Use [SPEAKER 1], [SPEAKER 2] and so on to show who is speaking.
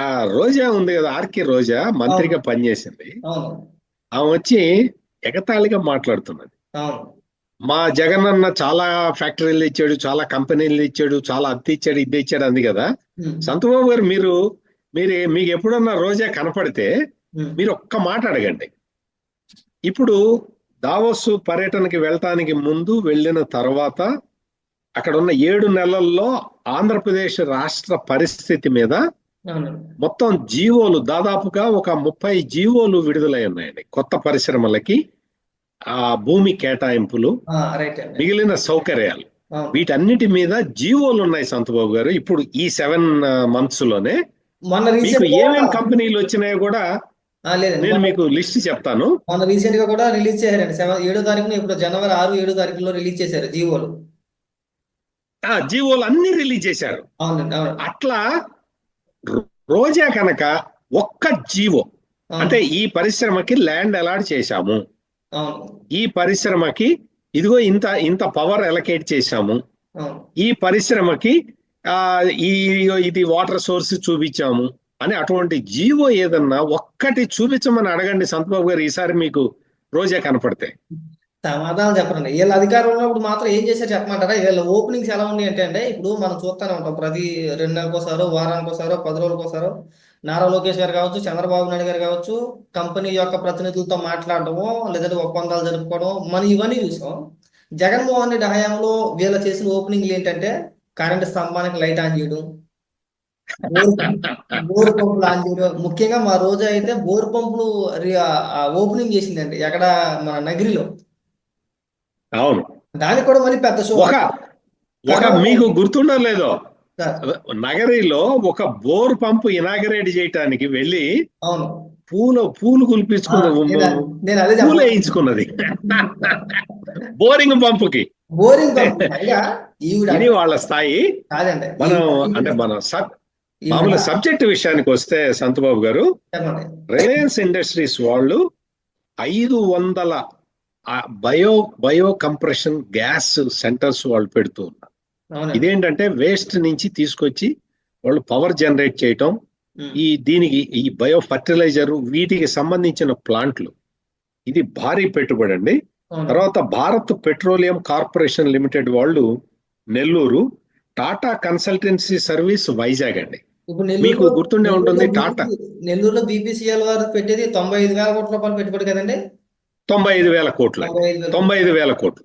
[SPEAKER 1] ఆ రోజా ఉంది కదా, ఆర్కే రోజా
[SPEAKER 2] అవును.
[SPEAKER 1] మంత్రిగా పనిచేసింది.
[SPEAKER 2] అవును.
[SPEAKER 1] ఆమె వచ్చి ఎగతాళిగా మాట్లాడుతున్నది.
[SPEAKER 2] అవును.
[SPEAKER 1] మా జగనన్న చాలా ఫ్యాక్టరీలు ఇచ్చాడు, చాలా కంపెనీలు ఇచ్చాడు, చాలా అద్దె ఇచ్చాడు, ఇది ఇచ్చాడు అంది కదా.
[SPEAKER 2] ఉమ్.
[SPEAKER 1] సంతబాబు గారు, మీరు మీకు ఎప్పుడన్నా రోజా కనపడితే
[SPEAKER 2] ఉమ్.
[SPEAKER 1] మీరు ఒక్క మాట అడగండి. ఇప్పుడు దావోస్ పర్యటనకి వెళ్ళటానికి ముందు, వెళ్ళిన తర్వాత, అక్కడ ఉన్న 7 నెలల్లో ఆంధ్రప్రదేశ్ రాష్ట్ర పరిస్థితి మీద
[SPEAKER 2] అవును.
[SPEAKER 1] మొత్తం జీవోలు దాదాపుగా ఒక 30 జీవోలు విడుదలై ఉన్నాయండి. కొత్త పరిశ్రమలకి ఆ భూమి కేటాయింపులు,
[SPEAKER 2] రైట్ అండి.
[SPEAKER 1] మిగిలిన సౌకర్యాలు,
[SPEAKER 2] అవును.
[SPEAKER 1] వీటన్నిటి మీద జీవోలు ఉన్నాయి సంతబాబు గారు. ఇప్పుడు ఈ 7 months లోనే
[SPEAKER 2] మొన్న
[SPEAKER 1] మీకు
[SPEAKER 2] రీసెంట్ గా
[SPEAKER 1] ఏమేం కంపెనీలు వచ్చినాయో కూడా
[SPEAKER 2] లేదండి,
[SPEAKER 1] నేను మీకు లిస్ట్ చెప్తాను.
[SPEAKER 2] మొన్న రీసెంట్ గా కూడా రిలీజ్ చేశారండి. 7వ తారీఖున, ఇప్పుడు జనవరి 6, 7 తారీఖుల్లో రిలీజ్ చేశారు జీవోలు.
[SPEAKER 1] ఆ జీవోలు అన్ని రిలీజ్ చేశారు.
[SPEAKER 2] అవునండి. అవును.
[SPEAKER 1] అట్లా రోజా కనుక ఒక్క జీవో,
[SPEAKER 2] అవును.
[SPEAKER 1] అంటే ఈ పరిశ్రమకి ల్యాండ్ అలాట్ చేశాము,
[SPEAKER 2] అవును.
[SPEAKER 1] ఈ పరిశ్రమకి ఇదిగో ఇంత ఇంత పవర్ అలకేట్ చేశాము,
[SPEAKER 2] అవును.
[SPEAKER 1] ఈ పరిశ్రమకి ఆ ఈ ఇది వాటర్ సోర్స్ చూపించాము అని అటువంటి జీవో ఏదన్నా ఒక్కటి చూపించమని అడగండి సంతబాబు గారు, ఈసారి మీకు రోజా కనపడితే.
[SPEAKER 2] సమాధానం చెప్పరండి. వీళ్ళ అధికారంలో ఉన్నప్పుడు మాత్రం ఏం చేశారు చెప్పమంటారా? వీళ్ళ ఓపెనింగ్స్ ఎలా ఉన్నాయి అంటే అండి, ఇప్పుడు మనం చూస్తూనే ఉంటాం, ప్రతి 2 నెలలకోసారో, వారానికోసారో, 10 రోజులకోసారో నారా లోకేష్ గారు కావచ్చు, చంద్రబాబు నాయుడు గారు కావచ్చు, కంపెనీ యొక్క ప్రతినిధులతో మాట్లాడటము, లేదంటే ఒప్పందాలు జరుపుకోవడం, మనం ఇవన్నీ చూసాం. జగన్మోహన్ రెడ్డి హయాంలో వీళ్ళ చేసిన ఓపెనింగ్లు ఏంటంటే, కరెంట్ స్తంభానికి లైట్ ఆన్ చేయడం, బోర్ బోర్ పంపులు ఆన్ చేయడం. ముఖ్యంగా మా రోజా అయితే బోర్ పంపులు ఓపెనింగ్ చేసిందండి, ఎక్కడ, మన నగిరిలో.
[SPEAKER 1] అవును.
[SPEAKER 2] దానికి కూడా మళ్ళీ పెద్ద షో.
[SPEAKER 1] ఒక ఒక
[SPEAKER 2] కరోనా
[SPEAKER 1] మీకు గుర్తుండో లేదో,
[SPEAKER 2] సార్.
[SPEAKER 1] నగరిలో ఒక బోర్ పంపు ఇనాగరేట్ చేయటానికి వెళ్ళి
[SPEAKER 2] అవును.
[SPEAKER 1] పూలు కులిపించుకున్న,
[SPEAKER 2] నేను నేను అదే
[SPEAKER 1] పూలు
[SPEAKER 2] చెప్పాలి.
[SPEAKER 1] వేయించుకున్నది బోరింగ్ పంపుకి.
[SPEAKER 2] బోరింగ్ పంప్ పైగా ఈవిడ
[SPEAKER 1] ఇది వాళ్ళ స్థాయి.
[SPEAKER 2] కాదండి.
[SPEAKER 1] మనం
[SPEAKER 2] ఈవిడ
[SPEAKER 1] అంటే
[SPEAKER 2] ఈవిడ
[SPEAKER 1] మామూలు సబ్జెక్ట్ విషయానికి వస్తే సంతబాబు గారు,
[SPEAKER 2] చెప్పండి.
[SPEAKER 1] రిలయన్స్ ఇండస్ట్రీస్ వాళ్ళు 500 bio bio compression gas centres వాళ్ళు పెడుతూ ఉన్నారు.
[SPEAKER 2] అవునండి.
[SPEAKER 1] ఇదేంటంటే వేస్ట్ నుంచి తీసుకొచ్చి వాళ్ళు పవర్ జనరేట్ చేయటం,
[SPEAKER 2] ఉమ్.
[SPEAKER 1] దీనికి ఈ బయో ఫర్టిలైజర్, వీటికి సంబంధించిన ప్లాంట్లు, ఇది భారీ పెట్టుబడి అండి.
[SPEAKER 2] అవును.
[SPEAKER 1] తర్వాత భారత్ పెట్రోలియం కార్పొరేషన్ లిమిటెడ్ వాళ్ళు నెల్లూరు, టాటా కన్సల్టెన్సీ సర్వీస్ వైజాగ్ అండి.
[SPEAKER 2] ఇప్పుడు
[SPEAKER 1] మీకు గుర్తుండే ఉంటుంది టాటా.
[SPEAKER 2] నెల్లూరులో బీపీసీఎల్ వారు పెట్టేది 95,000 కోట్ల రూపాయలు పెట్టుబడి కదండి.
[SPEAKER 1] 95,000 కోట్లు అండి.
[SPEAKER 2] 95,000 కోట్లు.
[SPEAKER 1] 95,000 కోట్లు.